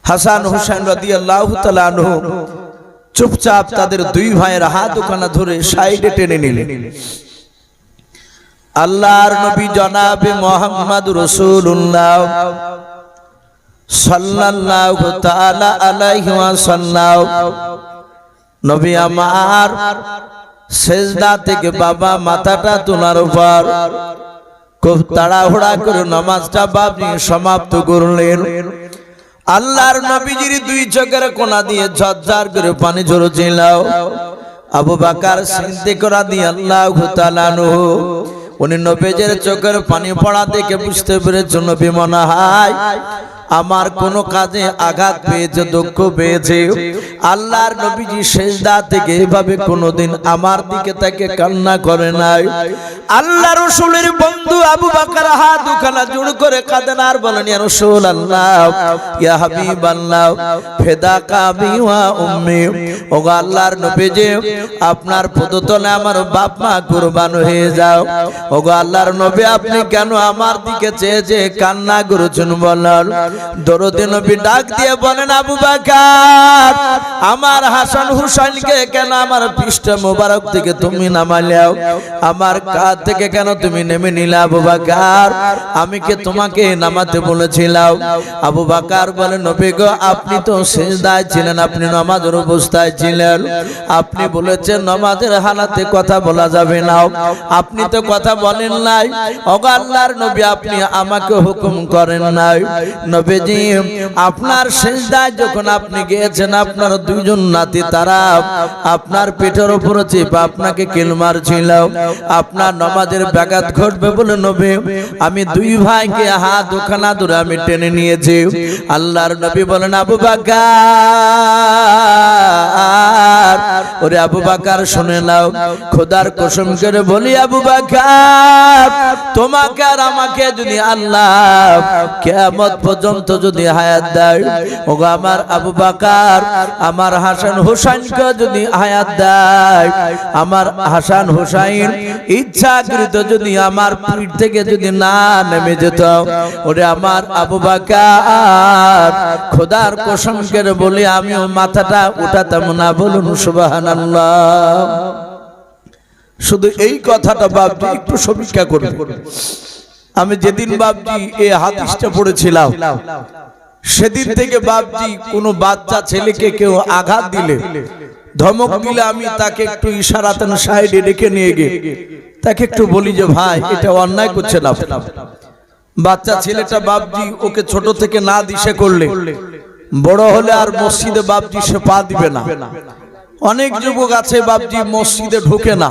হাসান হুসাইন রাদিয়াল্লাহু তাআলা আনহু চুপচাপ তাদের দুই ভাইয়ের হাত ওখানে ধরে সাইডে টেনে নিলেন। আল্লাহর নবী জনাবে মুহাম্মদ রাসূলুল্লাহ সাল্লাল্লাহু তাআলা আলাইহি ওয়াসাল্লাম নবী আমার সেজদা থেকে বাবা মাথাটা তোলার উপর খুব তাড়াহুড়া করে নামাজটা বাবজি সমাপ্ত করলেন। আল্লাহর নবীজির দুই চোখের কোনা দিয়ে ঝরঝর করে পানি ঝরছিল। আবু বকর সিদ্দিক রাদিয়াল্লাহু তাআলা আনহু উনি নবীজির চোখের পানি পড়া দেখে বুঝতে পেরেছেন নবী মনে হয় আমার কোন কাজে আঘাত পেয়েছে, দুঃখ পেয়েছে। আল্লাহর নবীজি সেজদা থেকে এভাবে কোনোদিন আমার দিকে তাকে কান্না করে নাই। আল্লাহ রাসূলের বন্ধু আবু বকর হাত দুখানা জোড় করে কাঁদেন আর বলেন, ইয়া রাসূলুল্লাহ, ইয়া হাবিবাল্লাহ, ফিদাকা আবি ওয়া উম্মি, ওগো আল্লাহর নবীজি আপনার পদতলে আমার বাপ মা কুরবান হয়ে যাও। ওগো আল্লাহর নবী আপনি কেন আমার দিকে চেয়ে চেয়ে কান্না করেছেন বলেন। দরদে নবী ডাক দিয়ে বলেন, আবু বকর আমার হাসান হুসাইনকে কেন আমার পৃষ্ঠ মোবারক থেকে তুমি নামাইলাও, আমার কাঁধ থেকে কেন তুমি নেমে নিলে আবু বকর, আমি কি তোমাকে নামাতে বলেছিলাম? আবু বকর বলেন, নবী গো আপনি তো সিজদায় ছিলেন, আপনি নামাজের অবস্থায় ছিলেন, আপনি বলেছেন নামাজের হালাতে কথা বলা যাবে না, আপনি তো কথা বলেন নাই। ওগো আল্লাহর নবী আপনি আমাকে হুকুম করেন নাই। নবীজি আপনার সিজদায় যখন আপনি গিয়েছেন আপনার দুইজন নাতি তারা আপনার পেটের উপরে চেপে আপনাকে কিল মারছিল, আপনার নামাজের ব্যাঘাত ঘটবে বলে নবী আমি দুই ভাইকে হাত দুখানা ধরে আমি টেনে নিয়েছি। আল্লাহর নবী বলেন, আবু বকর, ওরে আবু বকর শুনে নাও, খোদার কসম করে বলি আবু বকর তোমাকে আর আমাকে যদি আল্লাহ কিয়ামত পর্যন্ত যদি হায়াত দেয়, ওগো আমার আবু বকর আমার হাসান হুসাইনকে যদি হায়াত দেয়, আমার হাসান হুসাইন ইচ্ছাকৃত যদি আমার পিঠ থেকে যদি না নেমে যেত, ওরে আমার আবু বকর খোদার কসম করে বলি আমিও মাথাটা উঠাতাম না। বলুন সুবহানাল্লাহ। শুধু এই কথাটা বাপজি একটু সমীক্ষা করবে। আমি যেদিন বাপজি এই হাদিসটা পড়েছিলাম সেদিন থেকে বাপজি কোনো বাচ্চা ছেলেকে কেউ আঘাত দিলে ধমক দিলে আমি তাকে একটু ইশারাতেন সাইডে রেখে নিয়ে গিয়ে তাকে একটু বলি যে ভাই এটা অন্যায় করছেন আপনি। বাচ্চা ছেলেটা বাপজি ওকে ছোট থেকে না দিশে করলে বড় হলে আর মসজিদে বাপজি সে পা দিবে না। অনেক যুবক আছে বাপজি মসজিদে ঢোকে না,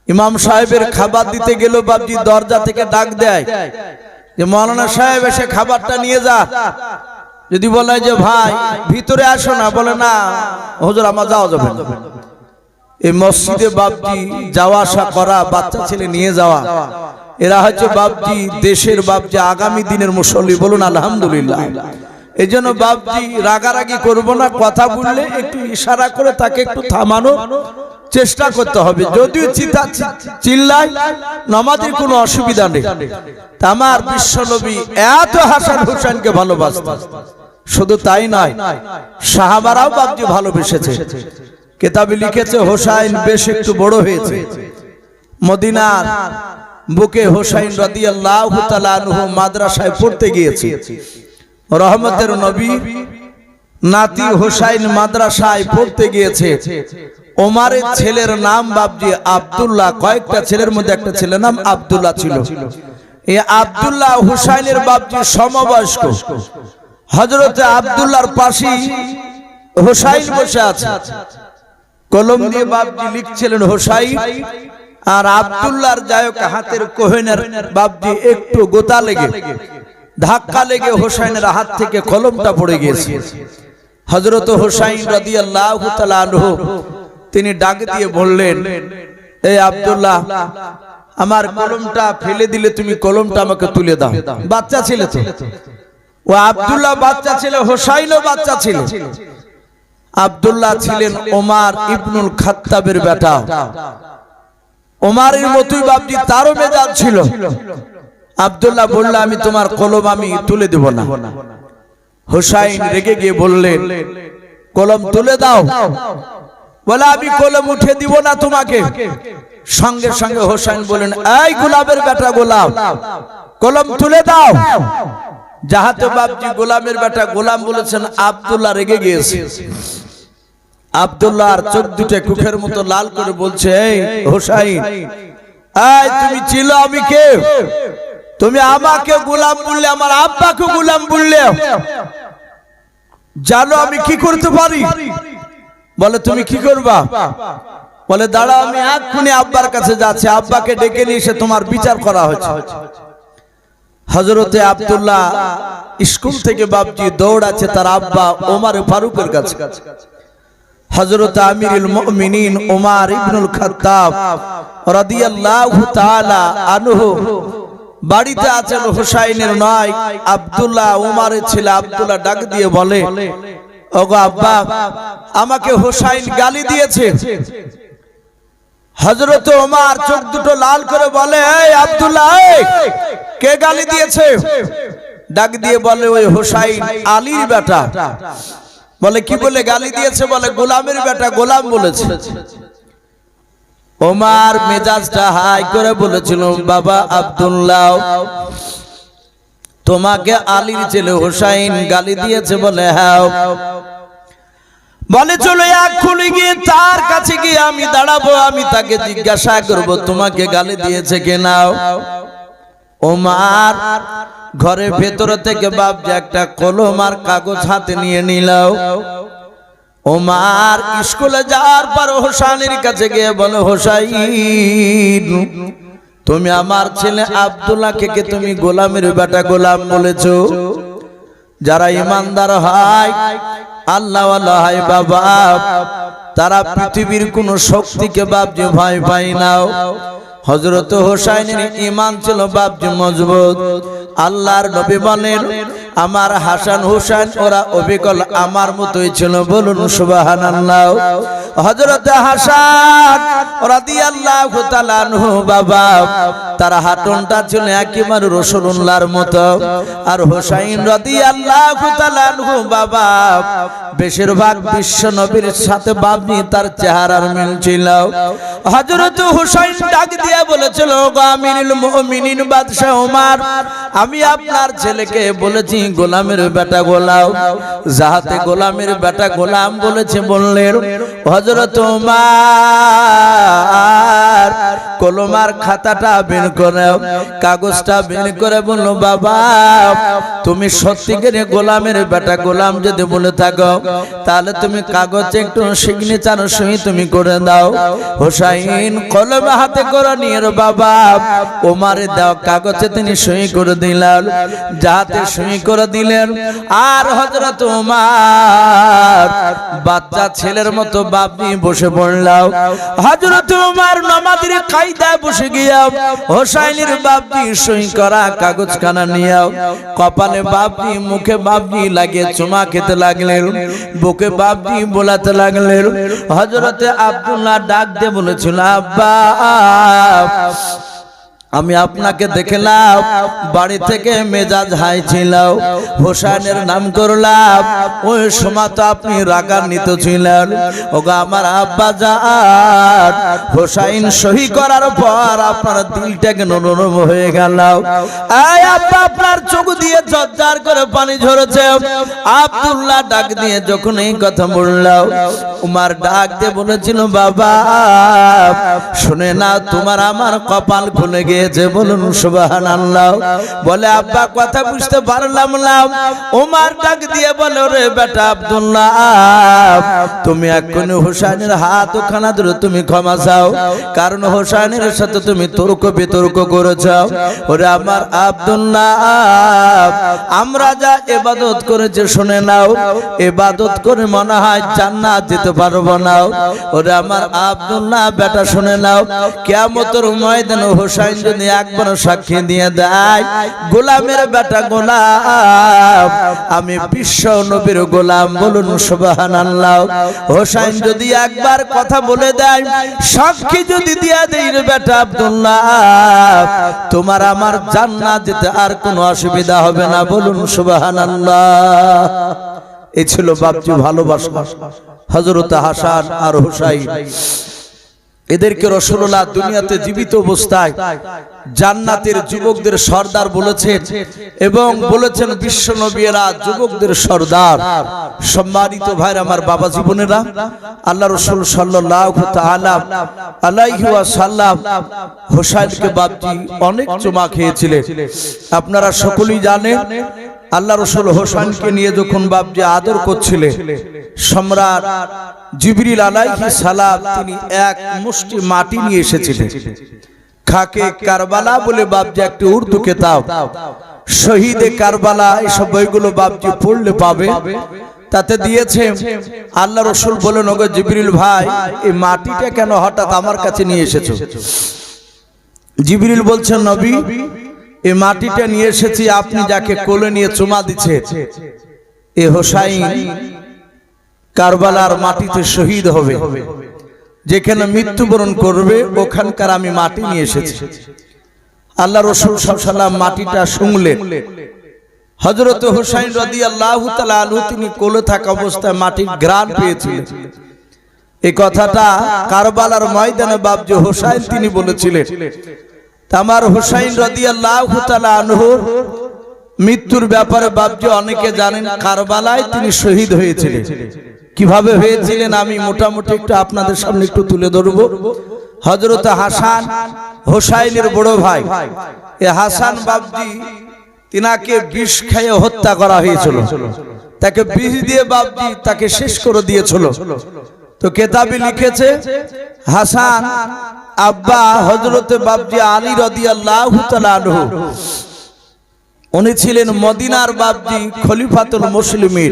ইমাম সাহেবের খাবার দিতে গেল বাপজি দরজা থেকে ডাক দেয় যে মাওলানা সাহেব এসে খাবারটা নিয়ে যা। যদি বলে যে ভাই ভিতরে আসো না, বলে না হুজুর আমার যাওয়া যাবে না। এই মসজিদে বাপজি যাওয়া আসা করা, বাচ্চা ছেলে নিয়ে যাওয়া, এরা হচ্ছে বাপজি দেশের বাপজি আগামী দিনের মুসল্লি। বলুন আলহামদুলিল্লাহ। এই জন্য বাপজি রাগারাগি করবো না, কথা বললে একটু ইশারা করে তাকে একটু থামানোর চেষ্টা করতে হবে। যদিও চিল্লাই নামাজের কোনো অসুবিধা নেই। আমার বিশ্বনবী এত হাসান হুসাইনকে ভালোবাসতেন, শুধু তাই নয় সাহাবারাও বাপজি ভালোবেসেছে। কিতাবে লিখেছে হোসাইন বেশ একটু বড় হয়েছে, মদিনার বুকে হোসাইন রাদিয়াল্লাহু তাআলা আনহু মাদ্রাসায় পড়তে গিয়েছে। রহমতের নবী নাতি হোসাইন মাদ্রাসায় পড়তে গিয়েছে। ওমরের ছেলের নাম বাপজি আব্দুল্লাহ, কয়েকটা ছেলের মধ্যে একটা ছেলের নাম আব্দুল্লাহ ছিল। এই আব্দুল্লাহ হুসাইনের বাপজি সমবয়স্ক। হযরতে আব্দুল্লাহর পাশে হোসাইন বসে আছে, কলম দিয়ে বাপজি লিখছিলেন হোসাইন, আর আব্দুল্লাহর যায়ক হাতের কোহেনের বাপজি একটু গোতা লেগে ধাক্কা লেগে হোসাইনের হাত থেকে কলমটা পড়ে গিয়েছে। হযরত হোসাইন রাদিয়াল্লাহু তাআলা আনহু তিনি ডাক দিয়ে বললেন, এই আব্দুল্লাহ আমার কলমটা ফেলে দিলে তুমি কলমটা আমাকে তুলে দাও। বাচ্চা ছেলে তো, ও আব্দুল্লাহ বাচ্চা ছেলে, হোসাইনও বাচ্চা ছিল। আব্দুল্লাহ ছিলেন ওমর ইবনুল খাত্তাবের বেটা। ওমরের মতোই বাপজি তারও মেজাজ ছিল। আব্দুল্লাহ বলল আমি তোমার কলম আমি তুলে দেব না। হুসাইন রেগে গিয়ে বললেন, কলম তুলে দাও। বলে, আমি কলম উঠে দিব না তোমাকে। সঙ্গে সঙ্গে হুসাইন বলেন, এই গোলামের বেটা গোলাম, কলম তুলে দাও। যাহাতে বাপজি গোলামের বেটা গোলাম বলেছেন, আব্দুল্লাহ রেগে গিয়েছে। আব্দুল্লাহর চোখ দুটো কুখের মতো লাল করে বলছে, এই হুসাইন, এই তুমি ছিল আমি কে? তুমি আমাকে গোলাম বললে, আমার আব্বাকে গোলাম বললে, জানো আমি কি করতে পারি? বলে, তুমি কি করবা? বলে, দাঁড়াও, আমি এক্ষুনি আব্বার কাছে যাচ্ছি, আব্বাকে ডেকে নিয়ে এসে তোমার বিচার করা হচ্ছে। হযরতে আব্দুল্লাহ স্কুল থেকে বাপজি দৌড়াচ্ছে তার আব্বা ওমর ফারুকের কাছে। হযরত আমিরুল মুমিনিন ওমর ইবনুল খাত্তাব রাদিয়াল্লাহু তাআলা আনহু বাড়িতে আছেন। হুসাইনের নয়, আব্দুল্লাহ ওমরের ছেলে আব্দুল্লাহ ডাক দিয়ে বলে, ওগো আব্বা, আমাকে হুসাইন গালি দিয়েছে। হযরত ওমর চোখ দুটো লাল করে বলে, এই আব্দুল্লাহ, কে গালি দিয়েছে? ডাক দিয়ে বলে, ওই হুসাইন আলীর বেটা। বলে, কি বলে গালি দিয়েছে? বলে, গোলামের বেটা গোলাম বলেছে। ওমর মেজাজটা হাই করে বলেছিল, বাবা আব্দুল্লাহ, তোমাকে আলীর ছেলে হুসাইন গালি দিয়েছে? বলে, হ্যাঁ। বলে, চলো এক্ষুনি গিয়ে তার কাছে গিয়ে আমি দাঁড়াবো, আমি তাকে জিজ্ঞাসা করব তোমাকে গালি দিয়েছে কিনা। ওমর ঘরের ভেতর থেকে বাপজি একটা কলম আর কাগজ হাতে নিয়ে নিল। ওমর স্কুলে যাওয়ার পর হুসাইনের কাছে গিয়ে বলে, হুসাইন, তুমি আমার ছেলে আব্দুল্লাহকে তুমি গোলামের বেটা গোলাম বলেছো। যারা ইমানদার হয়, আল্লাহওয়ালা হয় বাবা, তারা পৃথিবীর কোন শক্তিকে বাপজি ভয় পায় না। হযরত হুসাইনের ঈমান ছিল বাপজি মজবুত। আল্লাহর নবী বলেন, আমার হাসান হুসাইন ওরা অবিকল আমার মতোই ছিল। বলুন সুবহানাল্লাহ। হযরত হাসান রাদিয়াল্লাহু তাআলা আনহু বাবা, তার হাঁটনটা ছিল একেবারে রাসূলুল্লাহর মতো। আর হুসাইন রাদিয়াল্লাহু তাআলা আনহু বাবা, বেশিরভাগ বিশ্ব নবীর সাথে বাপজি তার চেহারার মিল ছিল। হযরত হুসাইন ডাক দিয়ে বলেছিল, গো আমিরুল মুমিনিন বাদশা ওমর, আমি আপনার ছেলেকে বলেছি গোলামের বেটা গোলাম। যাহাতে গোলামের বেটা গোলাম বলেছে বললেন, হযরত ওমর কলমার খাতাটা বের করে, কাগজটা বের করে বলল, বাবা, তুমি সত্যিকারে গোলামের বেটা গোলাম যদি বলে থাকো, তাহলে তুমি কাগজে একটু সিগনেচার সই তুমি করে দাও। হুসাইন কলম হাতে করে নিয়ে বাবা ওমরে দাও কাগজে তিনি সই করে দিলেন। যাহাতে সই করে দিলেন, আর হযরত ওমর বাচ্চা ছেলের মতো বাপনি বসে পড়লাম। হযরত ওমর নামাজের কায়দায় বসে গিয়া হুসাইনের বাপনি সই করা কাগজখানা নিয়ে কপালে বাপনি, মুখে বাপনি লাগিয়ে চুমা খেতে লাগলেন, বুকে বাপনি বোলাতে লাগলেন। হযরতে আব্দুল্লাহ ডাক দিয়ে বলেছিল, আব্বা, আমি আপনাকে দেখলাম বাড়ি থেকে মেজাজ হাই ছিল, হুসাইনের নাম করলাম, ওই সময় তো আপনি রাগান্বিত ছিলেন। ওগো আমার আব্বা জান, হুসাইন সহি করার পর আপনার দিলটা কেন নরম হয়ে গেল? এই আব্বা, আপনার চোখ দিয়ে ঝরঝর করে পানি ঝরেছে। আব্দুল্লাহ ডাক দিয়ে যখন এই কথা বলল, উমর ডাক দিয়ে বলেছিল, বাবা শুনে না, তোমার আমার কপাল খুলে গিয়ে। বলুন সুবহানাল্লাহ। বলে, আব্বা কথা বুঝতে পারলাম না। ওমর ডাক দিয়ে বলে, রে বেটা আব্দুল্লাহ, তুমি এক্ষুনি হুসাইনের হাত ওখানা ধরে তুমি ক্ষমা চাও, কারণ হুসাইনের সাথে তুমি তর্ক বিতর্ক করেছ। ওরে আমার আব্দুল্লাহ, আমরা যা ইবাদত করেছি শুনে নাও, ইবাদত করে মনে হয় জান্নাত যেতে পারবো না। ওরে আমার আব্দুল্লাহ বেটা শুনে নাও, কিয়ামতের ময়দানে হুসাইন যদি একবার সাক্ষী দিয়ে দেয় গোলামের বেটা গোলাম, আমি বিশ্ব নবীর গোলাম, বলুন সুবহানাল্লাহ। হোসাইন যদি একবার কথা বলে দেয়, সাক্ষী যদি দিয়ে দেয় রে বেটা আব্দুল্লাহ, তোমার আমার জান্নাত যেতে আর কোনো অসুবিধা হবে না, বলুন সুবহানাল্লাহ। এই ছিল বাপজি ভালোবাসা হযরত হাসান আর হুসাইন। এদেরকে রাসূলুল্লাহ দুনিয়াতে জীবিত অবস্থায় জান্নাতের যুবকদের সর্দার বলেছেন এবং বলেছেন বিশ্ব নবীরা যুবকদের সর্দার। সম্মানিত ভাইরা আমার, বাবা জীবনেরা, আল্লাহ রাসূল সাল্লাল্লাহু তাআলা আলাইহি ওয়াসাল্লাম হুসাইনকে বাপজি অনেক চুমা খেয়েছিলেন। আপনারা সকলেই জানেন আল্লাহ রাসূল হোসাইনকে নিয়ে যখন বাপজি আদর করছিলেন, সম্রাট জিবরিল আলাইহিস সালাম তিনি এক মুষ্টি মাটি নিয়ে এসেছিলেন। খাকে কারবালা বলে বাপজি একটি উর্দু কিতাব, শহীদে কারবালা, এসব বইগুলো বাপজি পড়লে পাবে। তাতে দিয়েছে আল্লাহ রাসূল বলেন, ওগো জিবরিল ভাই, এই মাটিটা কেন হঠাৎ আমার কাছে নিয়ে এসেছো? জিবরিল বলছেন, নবী, এই মাটিটা নিয়ে এসেছি আপনি যাকে কোলে নিয়ে চুমা দিচ্ছে, এ হোসাইন কারবালার মাটিতে শহীদ হবে, যেখানে মৃত্যুবরণ করবে ওখানকার আমি মাটি নিয়ে এসেছি। আল্লাহ রাসূল সাল্লাল্লাহু আলাইহি ওয়াসাল্লাম মাটিটা শুংলেন। হযরত হোসাইন রাদিয়াল্লাহু তাআলা আনহু তিনি কোলে থাকা অবস্থায় মাটির ঘ্রাণ পেয়েছিলেন। এই কথাটা কারবালার ময়দানে বাপজি হোসাইন তিনি বলেছিলেন। আমার হোসাইন রাদিয়াল্লাহু তাআলা আনহুর মৃত্যুর ব্যাপারে বাপজি অনেকে জানেন, কারবালায় তিনি শহীদ হয়েছিলেন। কিভাবে হয়েছিলেন আমি মোটামুটি একটু আপনাদের সামনে একটু তুলে ধরব। হযরত হাসান হোসাইনের বড় ভাই, এই হাসান বাপজি তিনাকে বিষ খেয়ে হত্যা করা হয়েছিল। তাকে বিষ দিয়ে বাপজি তাকে শেষ করে দিয়েছিল। তো কেতাবে লিখেছে হাসান আব্বা হযরতে বাপজি আলী রাদিয়াল্লাহু তাআলা আনহু, উনি ছিলেন মদিনার বাপজি খলিফাতুল মুসলিমিন,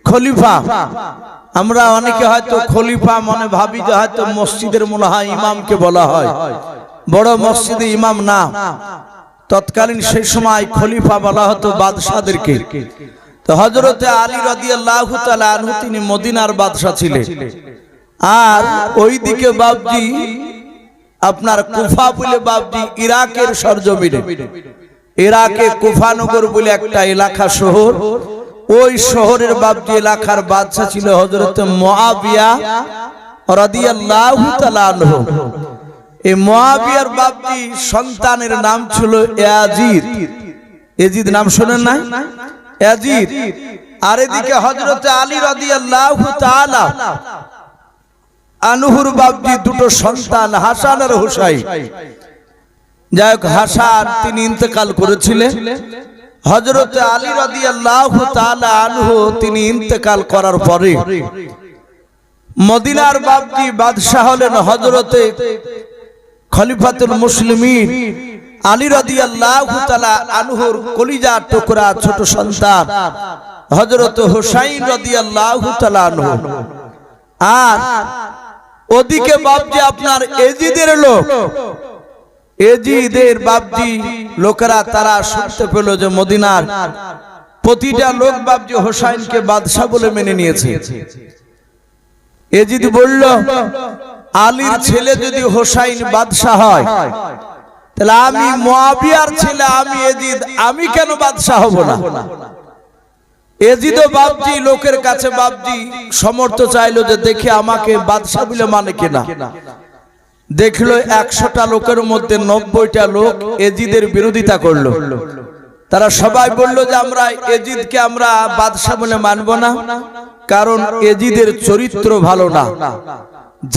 খলিফা। আমরা অনেকে হয়তো খলিফা মনে ভাবি যে হয়তো মসজিদের মনে হয় ইমামকে বলা হয়, বড় মসজিদে ইমাম না, তৎকালীন সেই সময় খলিফা বলা হতো বাদশাদেরকে। তো হযরতে আলী রাদিয়াল্লাহু তাআলা আনহু তিনি মদিনার বাদশা ছিলেন। আর ওইদিকে বাপজি আপনার কুফা বলে বাপজি ইরাকের সরজমিনে, ইরাকে কুফানগর বলে একটা এলাকা শহর, ওই শহরের বাপজি এলাকার বাদশা ছিল হযরত মুআবিয়া রাদিয়াল্লাহু তাআলা আনহু। এই মুআবিয়ার বাপজি সন্তানের নাম ছিল ইয়াজিদ। ইয়াজিদ নাম শুনেন না? ইয়াজিদ। আর এদিকে হযরত আলী রাদিয়াল্লাহু তাআলা আনহুর বাপজি দুটো সন্তান হাসান আর হুসাইন। যাই হোক, হাসান তিনি ইন্তেকাল করেছিলেন। হযরত আলী রাদিয়াল্লাহু তাআলা আনহু তিনি ইন্তেকাল করার পরে মদিনার বাপজি বাদশা হলেন হযরতে খলিফাতুল মুসলিমিন আলী রাদিয়াল্লাহু তাআলা আনহুর কলিজার টুকরা ছোট সন্তান হযরত হুসাইন রাদিয়াল্লাহু তাআলা আনহু। আর ওদিকে বাপজি আপনার এজিদের লোক, এজিদের বাপজি লোকেরা তারা শুনতে পেল যে মদিনার প্রতিটা লোক বাপজি হোসাইনকে বাদশা বলে মেনে নিয়েছে। এজিদ বলল, আলীর ছেলে যদি হোসাইন বাদশা হয়, তাহলে আমি মুআবিয়ার ছেলে, আমি এজিদ, আমি কেন বাদশা হব না? এজিদও বাপজি লোকের কাছে বাপজি সমর্থ চাইলো যে দেখে আমাকে বাদশা বলে মানে কিনা। দেখলো 100টা লোকের মধ্যে 90টা লোক এজিদের বিরোধিতা করলো। তারা সবাই বলল যে আমরা এজিদকে আমরা বাদশা বলে মানব না, কারণ এজিদের চরিত্র ভালো না।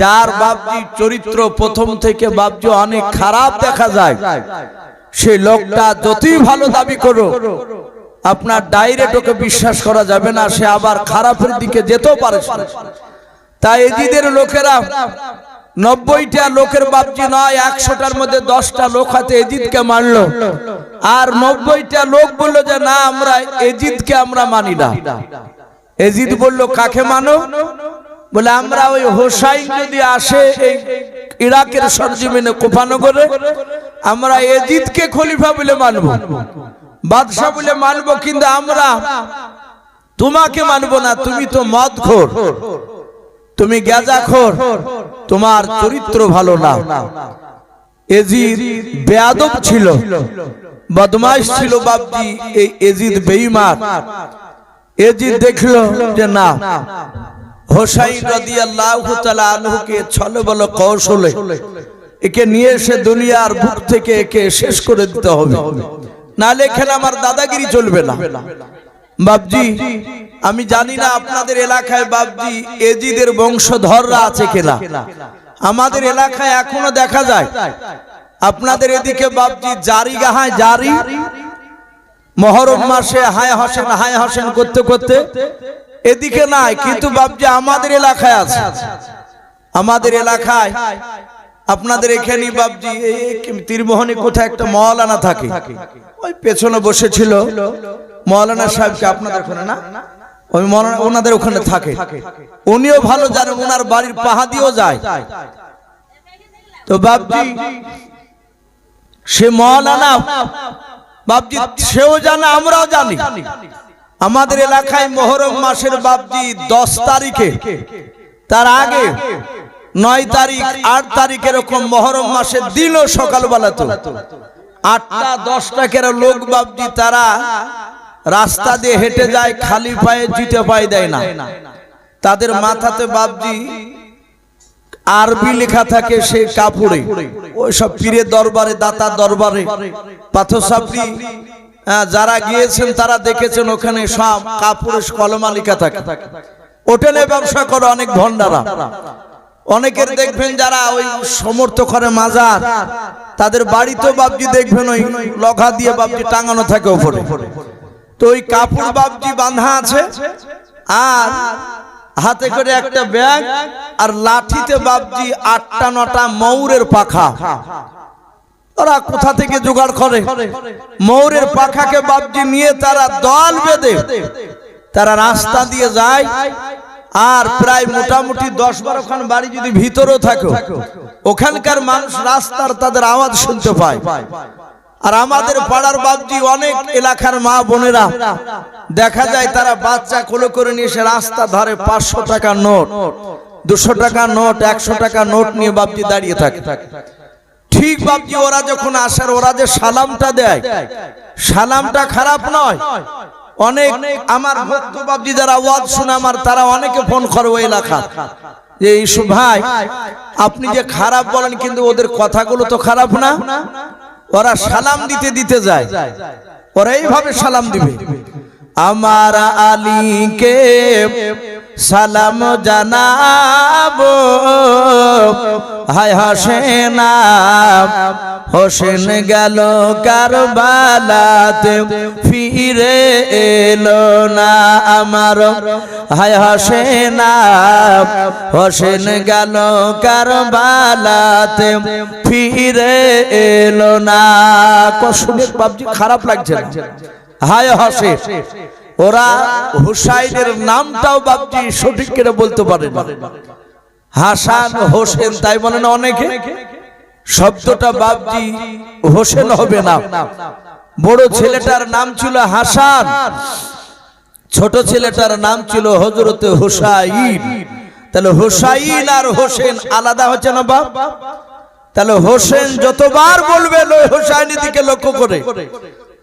যার বাপজি চরিত্র প্রথম থেকে বাপজি অনেক খারাপ দেখা যায়, সেই লোকটা যতই ভালো দাবি করো আপনার ডাইরেক্ট ওকে বিশ্বাস করা যাবে না, সে আবার খারাপের দিকে যেতেও পারে। তাই এজিদের লোকেরা 90টা লোকের বাপজি নয়, 100টার মধ্যে 10টা লোক হাতে এজিদকে মানলো। আর 90টা লোক বললো যে না, আমরা এজিদকে আমরা মানি না। এজিদ বলল, কাকে মানো? বলে আমরা ওই হোসাইন যদি আসে এই ইরাকের সরজমিনে কুফানগরে, আমরা এজিদকে খলিফা বলে মানবো, বাদশা বলে মানবো, কিন্তু আমরা তোমাকে মানবো না। তুমি তো মদখোর, তুমি গাঁজাখোর, তোমার চরিত্র ভালো না। এজিদ বেয়াদব ছিল, বদমাইশ ছিল বাপজি। এই এজিদ বেঈমান। এজিদ দেখলো যে না, হোসাইন রাদিয়াল্লাহু তাআলা আনহুকে ছলে বলে কৌশলে একে নিয়ে এসে দুনিয়ার বুক থেকে একে শেষ করে দিতে হবে, নাহলে এখানে আমার দাদাগিরি চলবে না। বাপজি আমি জানি না আপনাদের এলাকায় বাপজি এজিদের বংশধররা আছে কিনা। আমাদের এলাকায় এখনো দেখা যায়। আপনাদের এদিকে বাপজি জারি গাহায় জারি, মুহররম মাসে হায় হোসেন করতে করতে এদিকে নাই, কিন্তু বাপজি আমাদের এলাকায় আছে। আমাদের এলাকায় আপনাদের এখানে বাপজি তীরমোহনী কোথায় একটা মাওলানা থাকে, ওই পেছনে বসেছিল মাওলানা সাহেবকে, আপনাদের ওখানে না, ওই মাওলানা ওনাদের ওখানে থাকে। উনিও ভালো জানেন, ওনার বাড়ির পাহাদিও যায়। তো বাপজি সে মাওলানা বাপজি সেও জানে, আমরাও জানি। আমাদের এলাকায় মুহররম মাসের বাপজি 10 তারিখে, তার আগে 9 তারিখ 8 তারিখ এরকম মুহররম মাসের দিনও সকালবেলা তো 8টা 10টা কের লোক বাপজি তারা রাস্তা দিয়ে হেঁটে যায়, খালি পায়ে জুতো পায়ে দেয় না। তাদের মাথাতে বাপজি আরবি লেখা থাকে সেই কাপড়ে। ওই সব পীরের দরবারে, দাতার দরবারে, পাথর সাপড়ি যারা গিয়েছেন তারা দেখেছেন ওখানে সব কাপড়ে কলমা লেখা থাকে। হোটেলে ব্যবসা করে অনেক ভন্ডারা। অনেকের দেখবেন যারা ওই সমর্থ করে মাজার, তাদের বাড়িতেও বাপজি দেখবেন ওই লগা দিয়ে বাপজি টাঙানো থাকে উপরে। তো ওই কাপড় বাপজি বাঁধা আছে, আর হাতে করে একটা ব্যাগ, আর লাঠিতে বাপজি 8টা 9টা ময়ূরের পাখা। ওরা কোথা থেকে জোগাড় করে? ময়ূরের পাখাকে বাপজি নিয়ে তারা দল বেঁধে তারা রাস্তা দিয়ে যায়। আর প্রায় মোটামুটি 10-12 খান বাড়ি যদি ভিতরেও থাকে, ওখানকার মানুষ রাস্তার তাদের আওয়াজ শুনতে পায়। আর আমাদের পাড়ার বাপজি অনেক এলাকার মা বোনেরা দেখা যায় তারা বাচ্চা কোলে করে নিয়ে এসে রাস্তা ধারে 500 টাকার নোট, 200 টাকার নোট, 100 টাকার নোট নিয়ে বাপজি দাঁড়িয়ে থাকে। ঠিক বাপজি ওরা যখন আসার, ওরা যে সালামটা দেয়, সালামটা খারাপ নয়। অনেক আমার ভক্ত বাপজি যারা ওয়াজ শুনে আমার, তারা অনেকে ফোন করে ওই এলাকা, যে ইসু ভাই আপনি যে খারাপ বলেন, কিন্তু ওদের কথাগুলো তো খারাপ না। ওরা সালাম দিতে দিতে যায়, ওরা এইভাবে সালাম দিবে, আমার আলীকে সালাম জানাবো, হায় হোসেন হোসেন গেল কারবালাতে ফিরে এলো না আমার, হায় হোসেন হোসেন গেল কারবালাতে ফিরে এলো না। শুনে বাপজি খারাপ লাগছে না? হায় হোসেন। ওরা হুসাইনের নামটাও বাপজি সঠিক করে বলতে পারে না, হাসান হোসেন তাই বলে না অনেকে। শব্দটা বাপজি হোসেন হবে না। বড় ছেলেটার নাম ছিল হাসান, ছোট ছেলেটার নাম ছিল হযরতে হুসাইন। তাহলে হুসাইন আর হোসেন আলাদা হচ্ছে না বাপ? তাহলে হোসেন যতবার বলবে হুসাইনের দিকে লক্ষ্য করে,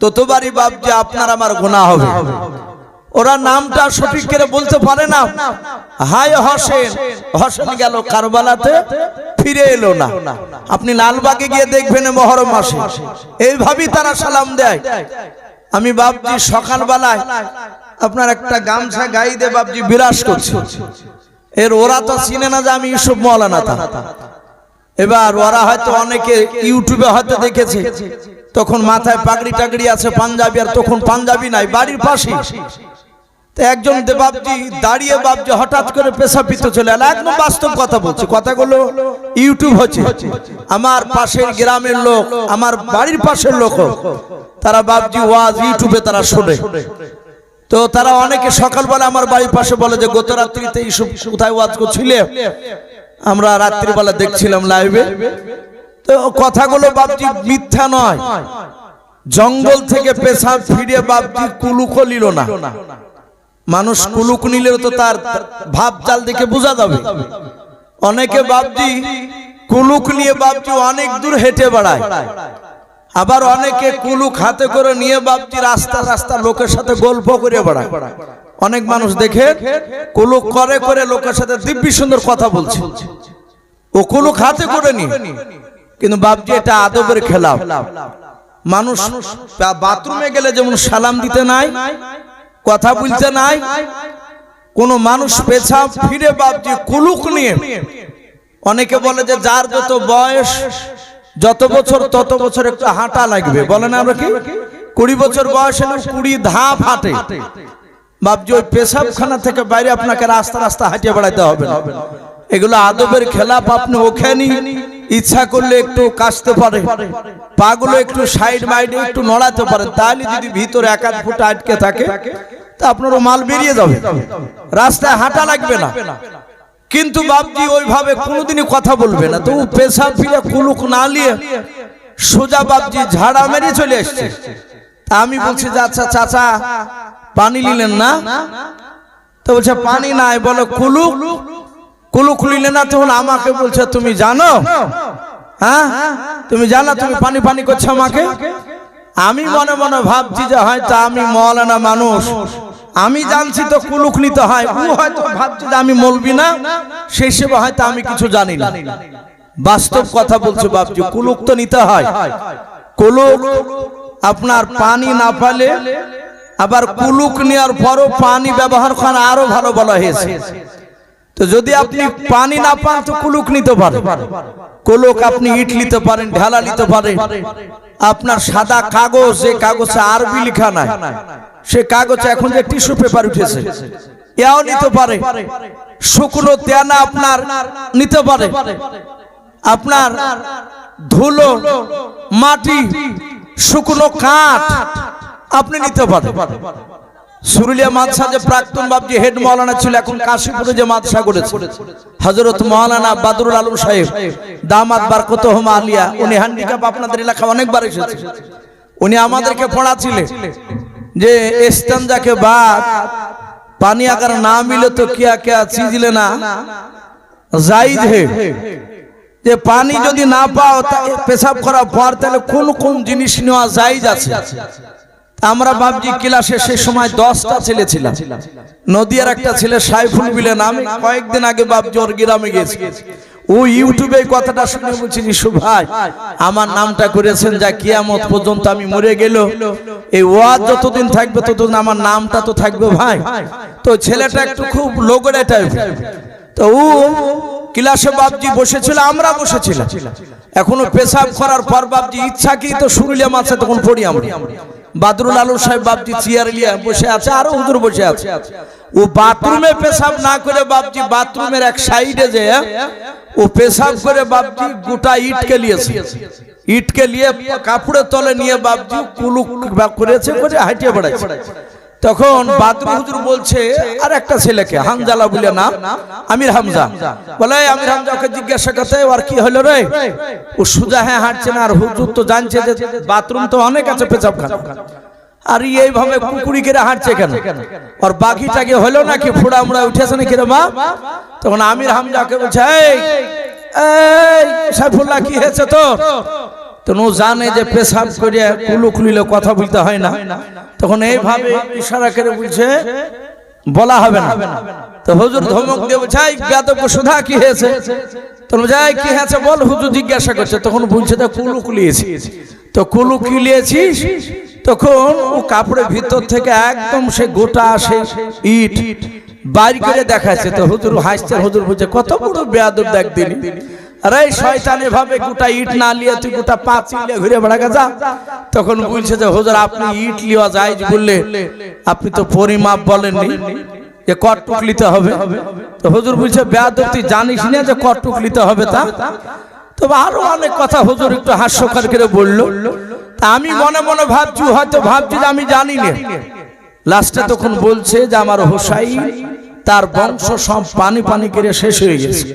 ততবারই বাপজি আপনার আমার গুনাহ হবে। ওরা নামটা সঠিক করে বলতে পারে না। হায় হোসেন, হোসেন গেল কারবালাতে ফিরে এলো না। আপনি লালবাগে গিয়ে দেখবেন মুহররম মাসে এইভাবেই তারা সালাম দেয়। আমি বাপজি সকালবেলায় আপনার একটা গামছা গায়ে দিয়ে বাপজি বিরাজ করছে। এর ওরা তো চিনে না যে আমি ইউসুফ মাওলানা। এবার ওরা হয়তো অনেকে ইউটিউবে হয়তো দেখেছে, তখন মাথায় পাগড়ি টাগড়ি আছে পাঞ্জাবি, আর তখন পাঞ্জাবি নাই, বাড়ির পাশে। তো একজন বাপজি দাঁড়িয়ে বাপজি হঠাৎ করে পেশাব পিতে চলে এলো। একদম বাস্তব কথা বলছে, কথাগুলো ইউটিউব হচ্ছে। আমার পাশের গ্রামের লোক, আমার বাড়ির পাশের লোক, তারা বাপজি ওয়াজ ইউটিউবে তারা শোনে। তো তারা অনেকে সকালবেলা আমার বাড়ির পাশে বলে যে গত রাত্রিতে ইউসুফ কোথায় ওয়াজ করছিলে, আমরা রাত্রিবেলা দেখছিলাম লাইভে। তো কথাগুলো বাপজি মিথ্যা নয়। জঙ্গল থেকে পেশাব ফিরে বাপজি কুলুকও নিল না। মানুষ কুলুক নিলেও তো তার ভাব চাল দেখে বোঝা যাবে। অনেকে বাপজি কুলুক নিয়ে বাপজি অনেক দূর হেঁটে বেড়ায়, আবার অনেকে কুলুক হাতে করে নিয়ে বাপজি রাস্তা রাস্তা লোকের সাথে গল্প করে বেড়ায়। অনেক মানুষ দেখে কুলুক করে করে লোকের সাথে দিব্যি সুন্দর কথা বলছে, ও কুলুক হাতে করে নিয়ে। কিন্তু বাপজি এটা আদবের খেলাফ। মানুষ বাথরুমে গেলে যেমন সালাম দিতে নাই, কথা বলতে নাই, কোন মানুষ পেছাব ফিরে বাপজি কুলুক নিয়ে। অনেকে বলে যে যার যত বয়স, যত বছর তত বছর একটু হাঁটা লাগবে, বলে না আমরা কি 20 বছর বয়স হলে 20 ধাপ হাঁটে। বাপজি ওই পেশাবখানা থেকে বাইরে আপনাকে রাস্তা রাস্তা হাঁটিয়ে বেড়াতে হবে না। এগুলো আদবের খেলাফ। আপনি ওখানে ইচ্ছা করলে একটু কাশতে পারে, পাগুলো একটু সাইড বাইডে একটু নড়াতে পারে, তাহলে যদি ভিতরে 1-1 ফুট আটকে থাকে তা আপনারও মাল বেরিয়ে যাবে, রাস্তায় হাঁটা লাগবে না। কিন্তু বাপজি ওইভাবে কোনোদিনই কথা বলবে না। তো পেশাব ফিরে কুলুক না নিয়ে সোজা বাপজি ঝাড়া মেরে চলে এসছে। তা আমি বলছি যে আচ্ছা চাচা পানি নিলেন না? তো বলছে পানি নাই। বলে কুলুক কুলুক নিলে না? তখন আমাকে বলছে তুমি জানো, হ্যাঁ তুমি জানো তুমি পানি পানি করছো আমাকে। আমি মনে মনে ভাবছি যে হয়তো আমি মওলানা মানুষ, আমি জানছি তো কুলুক নিতে হয়। ও হয়তো ভাবছি যে আমি মলবি না, সেই হিসেবে হয়তো আমি কিছু জানি না। বাস্তব কথা বলছে বাপজি, কুলুক তো নিতে হয়। কুলুক আপনার পানি না পালে, আবার কুলুক নেওয়ার পরও পানি ব্যবহার করা আরো ভালো বলা হয়েছে। তো যদি আপনি পানি না পান তো কুলুক নিতে পারেন। কুলুক আপনি ইট নিতে পারেন, ঢালা নিতে পারেন। আপনার সাদা কাগজ, যে কাগজে আরবি লেখা নাই, সে কাগজে এখন যে টিস্যু পেপার উঠেছে, এও নিতে পারে। শুকনো তেনা আপনার নিতে পারে। আপনার ধুলো, মাটি, শুকনো কাঠ আপনি নিতে পারেন। সুরুলিয়া মাদ্রাসা যে প্রাক্তন বাপজি হেড মাওলানা ছিল, এখন কাশীপুরে যে মাদ্রাসা করেছে হযরত মাওলানা বদরুল আলম সাহেব দামাত বরকতুহুম আলিয়া, উনি হ্যান্ডিক্যাপ আপনাদের এলাকা অনেকবার এসেছে। উনি আমাদেরকে পড়াছিলেন যে इस्तिंजा के बाद पानी अगर ना मिले तो क्या क्या चीज लेना जायज है। যে পানি যদি না পাও পেশাব করার পর তাহলে কোন কোন জিনিস নেওয়া জায়েজ আছে। আমরা বাপজি ক্লাসে সেই সময় 10টা ছেলে ছিল। নদিয়ার একটা ছেলে সাইফুল বিলে নামে, কয়েকদিন আগে বাপজি ওর গ্রামে গেছে। ও ইউটিউবে কথাটা শুনে বলছি ইসু ভাই আমার নামটা করেছেন যা কিয়ামত পর্যন্ত আমি মরে গেল, এই ওয়াজ যতদিন থাকবে ততদিন আমার নামটা তো থাকবে ভাই। তো ছেলেটা একটু খুব লোগড়ে টাইপের। তো ও ক্লাসে বাপজি বসেছিল, আমরা বসেছিলাম। এখনো পেশাব করার পর বাপজি ইচ্ছা কি তো সুরুলিয়া মাছে তখন পড়ি আমরা। বদরুল আলম সাহেব বাপজি চেয়ার নিয়ে বসে আছে, আরো হুজুর বসে আছে। ও বাথরুমে পেশাব না করে বাপজি বাথরুমের এক সাইডে যে ও পেশাব করে বাপজি গোটা ইটকে নিয়েছে। ইটকে নিয়ে কাপড়ের তলে নিয়ে বাপজি কুলুক করেছে, করে হাঁটিয়ে বেড়াচ্ছে। তখন বাদরু হুজুর বলছে আর একটা ছেলেকে, হামজালা বলে নাম, আমির হামজা, বলে আমির হামজাকে জিজ্ঞাসা করতে আর কি হলো রে? ও সুজা হ্যাঁ হাঁটছে না। আর হুজুর তো জানছে যে বাথরুম তো অনেক আছে পেশাবখানা, আর এইভাবে কুকুরি করে হাঁটছে কেন? আর বাকিটাকে হলো নাকি ফোড়া মুড়া উঠেছে নাকি রে মা? তখন আমির হামজাকে বলছে এই সাইফুল্লাহ কি হয়েছে তোর? তো ও জানে যে পেশাব করে কুলুক নিলে কথা বলতে হয় না। তখন এইভাবে ইশারা করে বলছে বলা হবে না। তো হুজুর ধমক দিয়ে বলছে এই বেয়াদব সুধা কি হয়েছে? তখন যাই কি হয়েছে বল, হুজুর জিজ্ঞাসা করছে। তখন বলছে তো কুলুক নিয়েছি। তো কুলুক কি নিয়েছিস? তখন ও কাপড়ের ভিতর থেকে একদম সে গোটা সে ইট বাইর করে দেখাচ্ছে। তো হুজুর হাসছে। হুজুর বলছে কত বড় বেয়াদব দেখ দিনি, আরে শয়তানে ভাবে গোটা ইট না লিয়ে তুই গোটা পাঁচিল নিয়ে ঘুরে বেড়া যা। তখন বলছে যে হুজুর আপনি ইট লিয়া জায়েজ বললে, আপনি তো পরিমাপ বলেননি যে কটটুক নিতে হবে। তো হুজুর বলছে বেয়াদব তুই জানিস না যে কটটুক নিতে হবে? তা তবে আরো অনেক কথা হুজুর একটু হাস্যকর করে বললো। তা আমি মনে মনে ভাবছি হয়তো ভাবছি যে আমি জানি না। লাস্টে তখন বলছে যে আমার হোসাইন তার বংশ সব পানি পানি করে শেষ হয়ে গেছে,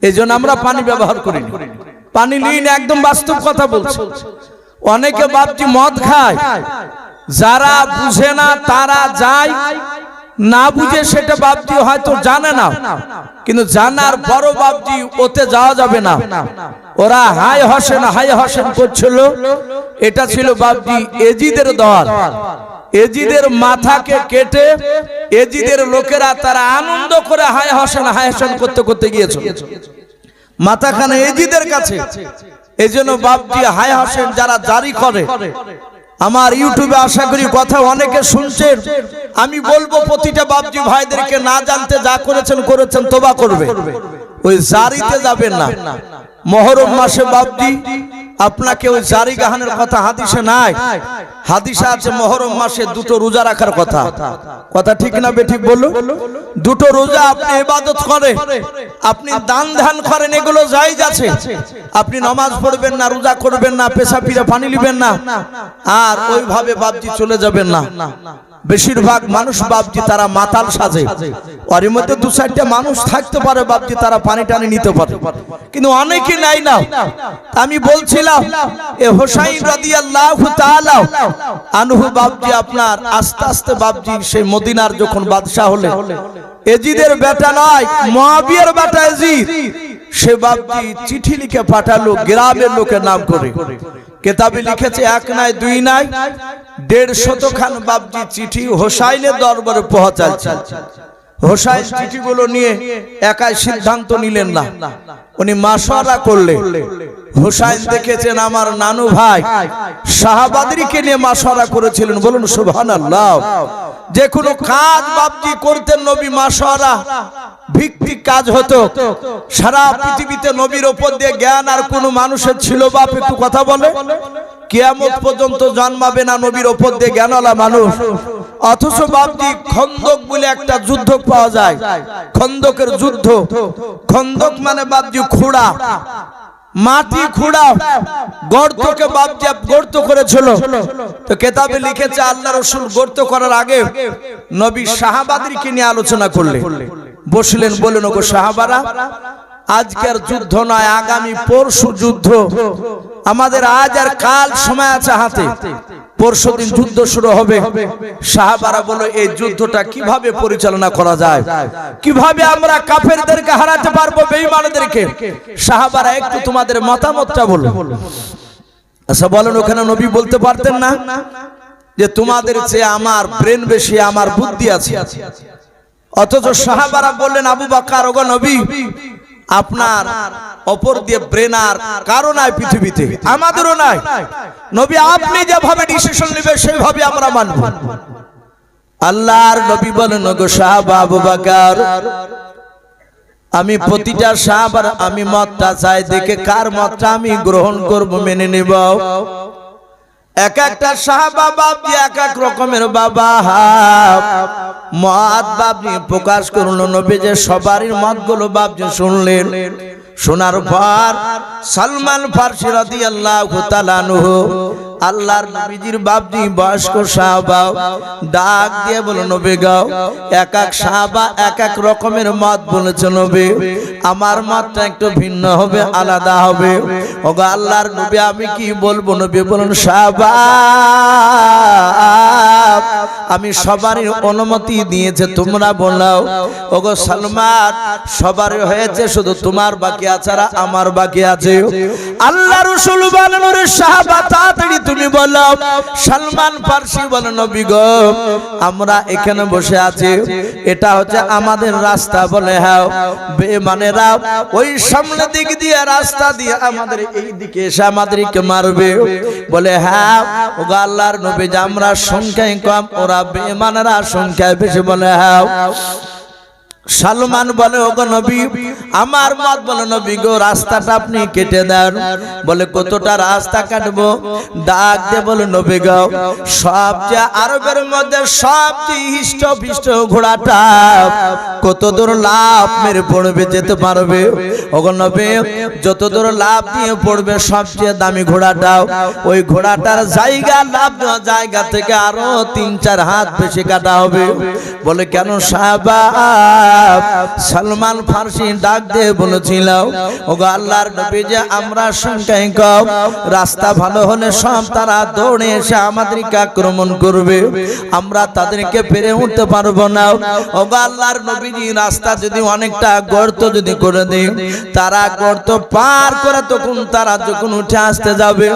এই জন্য আমরা পানি ব্যবহার করিনি। পানি লিন একদম বাস্তব কথা বলছে। অনেকে বাপজি মদ খায়, যারা বুঝে না তারা যায়, না বুঝে সেটা বাপজি হয়তো জানে না, কিন্তু জানার বড় বাপজি ওতে যাওয়া যাবে না। ওরা হাই হাসেন করছিল, এটা ছিল বাপজি এজিদের দল। এজিদের মাথাকে কেটে এজিদের লোকেরা তারা আনন্দ করে হাই হাসেন করতে করতে গিয়েছে মাথাখানে এজিদের কাছে। এজন্য বাপজি হাই হাসেন যারা জারি করে, আমার ইউটিউবে আশা করি কথা অনেকে শুনছেন, আমি বলবো প্রতিটা বাপজি ভাইদেরকে না জানতে যা করেছেন তওবা করবে, ওই জারিতে যাবেন না। মুহররম মাসে বাপজি আপনাকে ওই জারি গাহানের কথা হাদিসে নাই। হাদিসে আছে মুহররম মাসে দুটো রোজা রাখার কথা। কথা ঠিক না বেঠিক বলুন? দুটো রোজা আপনি ইবাদত করেন, আপনি দান ধ্যান করেন, এগুলো জায়েজ আছে। আপনি নামাজ পড়বেন না, রোজা করবেন না, পেশাব ফিরে পানি নেবেন না, আর ওইভাবে বাপজি চলে যাবেন না। বেশিরভাগ মানুষ বাপজি তারা মাতাল সাজে, ওর মধ্যে দু চারটা মানুষ থাকতে পারে বাপজি তারা পানি টানি নিতে পারে, কিন্তু অনেকে নাই না। আমি বলছিলাম এ হোসাইন রাদিয়াল্লাহু তাআলা আনহু বাপজি আপনার আস্তে আস্তে বাপজি সেই মদিনার যখন বাদশা হলেন, এজিদের বেটা নয়, মুয়াবিয়ার বেটা এজিদ, সে বাপজি চিঠি লিখে পাঠালো গ্রামের লোকের নাম করে। কিতাবে লিখেছে এক নাই দুই নাই 150 খান বাপজি চিঠি হোসাইনের দরবারে পৌঁছাচ্ছে। হোসাইন চিঠিগুলো নিয়ে একাই সিদ্ধান্ত নিলেন না, উনি মাশওয়ারা করলেন। হোসাইন দেখেছেন আমার নানু ভাই সাহাবাদেরকে নিয়ে মাশওয়ারা করেছিলেন, বলুন সুবহানাল্লাহ। যে কোনো কাজ বাপজি করতেন নবী মাশওয়ারা ভিত্তিক কাজ হতো। সারা পৃথিবীতে নবীর উপর দিয়ে জ্ঞান আর কোন মানুষের ছিল বাপ? একটু কথা বলে। কিয়ামত পর্যন্ত জন্মাবে না নবীর উপর দিয়ে জ্ঞানওয়ালা মানুষ। অথচ বাপজি খন্দক বলে একটা যুদ্ধ পাওয়া যায়, খন্দকের যুদ্ধ। খন্দক মানে বাপজি খুঁড়া, মাটি খুঁড়া, গর্তকে বাপজি গর্ত করেছিল। তো কিতাবে লিখেছে আল্লাহ রাসূল গর্ত করার আগে নবী সাহাবাদেরকে নিয়ে আলোচনা করলেন, বসলেন, বললেন ওগো সাহাবারা, আজকের যুদ্ধ নয়, আগামী পরশু যুদ্ধ। আমাদের আজ আর কাল সময় আছে হাতে, পরশু দিন যুদ্ধ শুরু হবে। সাহাবারা বলো এই যুদ্ধটা কিভাবে পরিচালনা করা যায়, কিভাবে আমরা কাফেরদেরকে হারাতে পারবো, বেঈমানদেরকে। সাহাবারা একটু তোমাদের মতামতটা বলো। আচ্ছা বলেন, ওখানে নবী বলতে পারতেন না যে তোমাদের চেয়ে আমার ব্রেন বেশি, আমার বুদ্ধি আছে? অথচ সাহাবারা বললেন আবু বকর ওগো নবী, আপনার অপর দিয়ে ব্রেন আর কারো নাই পৃথিবীতে, আমাদেরও নাই। নবী আপনি যেভাবে ডিসিশন নেবেন সেইভাবে আমরা মানব। আল্লাহর নবী বলেন ওগো সাহাবা আবু বকর, আমি প্রতিটা সাহাবার আমি মতটা চাই, দেখে কার মতটা আমি গ্রহণ করব, মেনে নেব। এক একটা সাহাবা বাপজি এক এক রকমের বাবা মত বাপজি প্রকাশ করলো। নবী যে সবারই মতগুলো বাপজি শুনলেন, শোনার পর সালমান ফারসি রাদিয়াল্লাহু তাআলা আনহু আল্লাহর নবীজির বাপজি বয়স্ক সাহাবা ডাক দিয়ে বলো নবী গো, এক এক সাহাবা এক এক রকমের মত বলেছে নবী, আমার মতটা একটু ভিন্ন হবে, আলাদা হবে। ওগো আল্লাহর নবী আমি কি বলবো? নবী বলুন সাহাবা আমি সবারই অনুমতি দিয়েছে, তোমরা বলো। ওগো সালমান সবারই হয়েছে, শুধু তোমার বাকি আছে আর আমার বাকি আছে। আল্লাহ রাসূল বলেন ওরে সাহাবা তাড়াতাড়ি তুমি বলো। সালমান ফারসি বলেন নবী গো, আমরা এখানে বসে আছি, এটা হচ্ছে আমাদের রাস্তা। বলে হ্যাঁ, বেঈমানেরা ওই সামনে দিক দিয়ে রাস্তা দিয়ে আমাদের এই দিকে এসে আমাদেরকে মারবে। বলে হ্যাঁ ওগো আল্লাহর নবী, যে আমরা সংখ্যায় কম, ওরা বেঈমানেরা সংখ্যায় বেশি। বলে হ্যাঁ। সালমান বলে ওগো নবী আমার মত বলো নবী গো, রাস্তাটা আপনি কেটে দেন। বলে কতটা রাস্তা কাটবো? ডাক দিয়ে বলে নবী গো, সবচেয়ে আরবের মধ্যে সবচেয়ে হিষ্ট ঘোড়াটা কত দূর লাভ মেরে পড়বে যেতে পারবে? ওগো নবী যত দূর লাভ দিয়ে পড়বে সবচেয়ে দামি ঘোড়াটা, ওই ঘোড়াটার জায়গা লাভ দেওয়া জায়গা থেকে আরো 3-4 হাত বেশি কাটা হবে। বলে কেন সাহাবা? সালমান ফারসি ডাক দিয়ে বলেছিল, ওগো আল্লাহর নবী, যে আমরা সংখ্যায় কম, রাস্তা ভালো হলে সব তারা দৌড়ে এসে আমাদেরকে আক্রমণ করবে, আমরা তাদেরকে পেরে উঠতে পারবো না। ওগো আল্লাহর নবীজি, রাস্তা যদি অনেকটা গর্ত যদি করে দেই, তারা গর্ত পার করে তখন তারা যখন উঠে আসতে যাবে,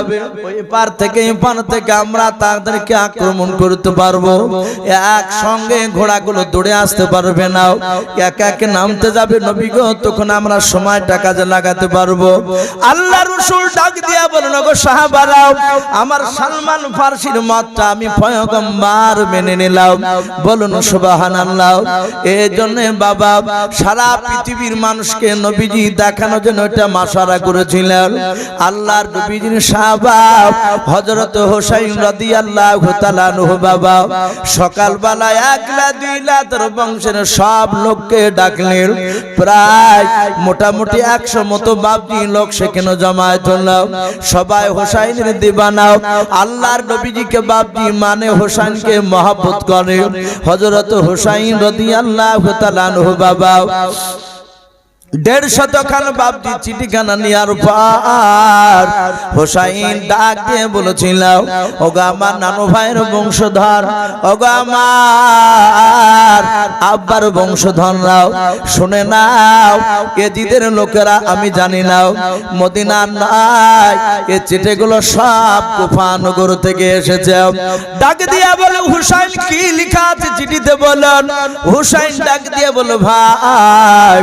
ওই পার থেকে এই পার থেকে আমরা তাদেরকে আক্রমণ করতে পারবো। একসঙ্গে ঘোড়াগুলো দৌড়ে আসতে পারবে না, এক এক নামতে যাবে নবী গো, তখন আমরা সময়টা কাজে লাগাতে পারবো। আল্লাহ রাসূল ডাক দিয়া বলেন, ওগো সাহাবারা, আমার সালমান ফারসির মতটা আমি পয়গম্বর মেনে নিলাম। বলুন সুবহানাল্লাহ। এই জন্য বাবা, সারা পৃথিবীর মানুষকে নবীজি দেখানোর জন্য এটা মাশওয়ারা করেছিলেন। আল্লাহর নবীজির সাহাবা হযরত হোসাইন রাদিয়াল্লাহু তাআলা আনহু বাবা, সকালবেলা একলা দুইলা তার বংশের সব লোককে ডাকলেন। প্রায় মোটামুটি 100 মতো বাপজি লোক সেখানে জমায়েত হলো। সবাই হোসাইনের দিবানা, আল্লাহর নবীজিকে বাপজি মানে হোসেনকে মহব্বত করে। হযরত হোসাইন রাদিয়াল্লাহু তাআলা আনহু বাবা 150 খান বাপজি চিঠিখানা নেওয়ার পর হোসাইন ডাক দিয়ে বলেছিল, ওগো আমার নানু ভাইয়ের বংশধর, ওগো আমার আব্বার বংশধররাও, শুনে নাও, এজিদের লোকেরা আমি জানি নাও মদিনার নাই, এই চিঠিগুলো সব কুফা নগর থেকে এসেছে। ডাক দিয়ে বলে, হোসাইন কি লেখা আছে চিঠিতে বলেন। হোসাইন ডাক দিয়ে বলে, ভাই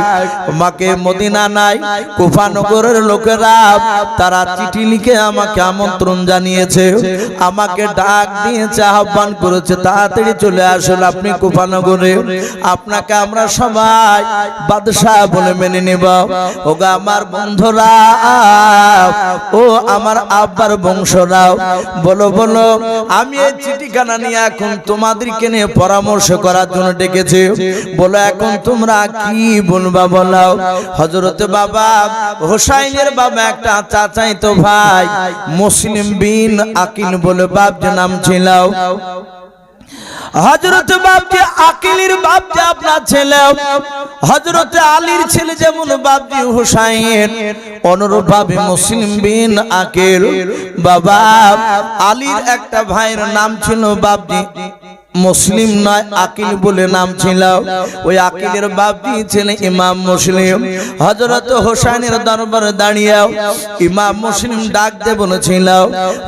আমাকে মদিনা নাই, কুফা নগরের লোকেরা তারা চিঠি লিখে আমাকে আমন্ত্রণ জানিয়েছে, আমাকে ডাক দিয়েছে, আহ্বান করেছে, তাড়াতাড়ি চলে আসুন আপনি কুফা নগরে, আপনাকে আমরা সবাই বাদশাহ বলে মেনে নেব। ওগো আমার বন্ধুরা, ও আমার আব্বার বংশরাও, বলো বলো, আমি এই চিঠিখানা নিয়ে এখন তোমাদেরকে নিয়ে পরামর্শ করার জন্য ডেকেছি, বলো এখন তোমরা কি বলবা বলাও। হযরত বাবা হোসাইনের বাবা একটা চাচাই তো ভাই মুসলিম বিন আকিল বলে বাপজি নাম ছিল। হযরত বাপজি আকিলের বাপজি আপনার ছেলে, হযরত আলীর ছেলে যেমন বাপজি হোসাইন, অনুরূপ ভাবে মুসলিম বিন আকিল বাবা আলীর একটা ভাইয়ের নাম ছিল বাপজি মুসলিম নয় আকিল বলে নাম ছিল। ওই আকিলের বাপজি ছিলেন ইমাম মুসলিম। হযরত হোসেনের দরবারে দাঁড়িয়ে ইমাম মুসলিম ডাক দিয়ে বলেছিল,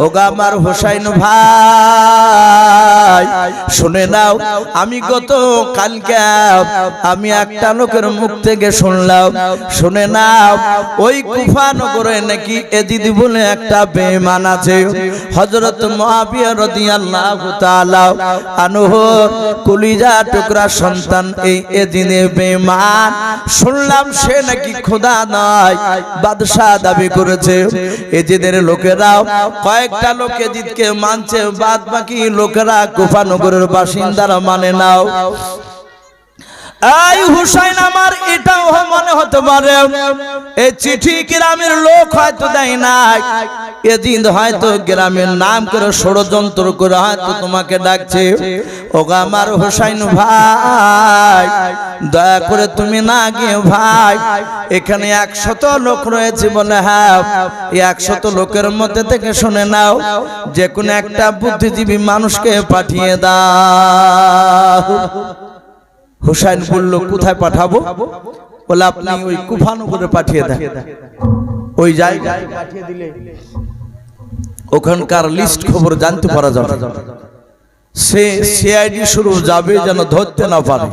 ওগো আমার হোসেন ভাই শুনে নাও, আমি গত কালকে আমি একটা লোকের মুখ থেকে শুনলাম, শুনে নাও ওই কুফা নগরে নাকি এজিদ বলে একটা বেঈমান আছে। হযরত মুআবিয়া রাদিয়াল্লাহু তাআলা কলিজা টুকরা সন্তান এই এজিদে বেঈমান, শুনলাম সে নাকি খোদা নয়, বাদশাহ দাবি করেছে। এজিদের লোকেরাও কয়েকটা লোক এজিদকে মানছে, বাদ বাকি লোকেরা কুফা নগরের বাসিন্দারা মানে নাও। এই হুসাইন আমার এটাও মনে হতে পারে এই চিঠি গ্রামের লোক হয়তো দেয় নাই, এদিন হয়তো গ্রামের নাম করে ষড়যন্ত্র করে হয়তো তোমাকে ডাকছে। ওগো আমার হুসাইন ভাই, দয়া করে তুমি না গিয়ে ভাই, এখানে 100 লোক রয়েছে বলে, হ্যাঁ 100 লোকের মধ্যে থেকে শুনে নাও, যে কোনো একটা বুদ্ধিজীবী মানুষকে পাঠিয়ে দাও। হুসাইন বলল, কোথায় পাঠাবো? বলে আপনি ওই কুফা নগরে পাঠিয়ে দেন। ওই জায়গায় পাঠিয়ে দিলে ওখানকার লিস্ট খবর জানতে পারা যাবে, সে সিআইডি শুরু যাবে যেন ধরতে না পারে।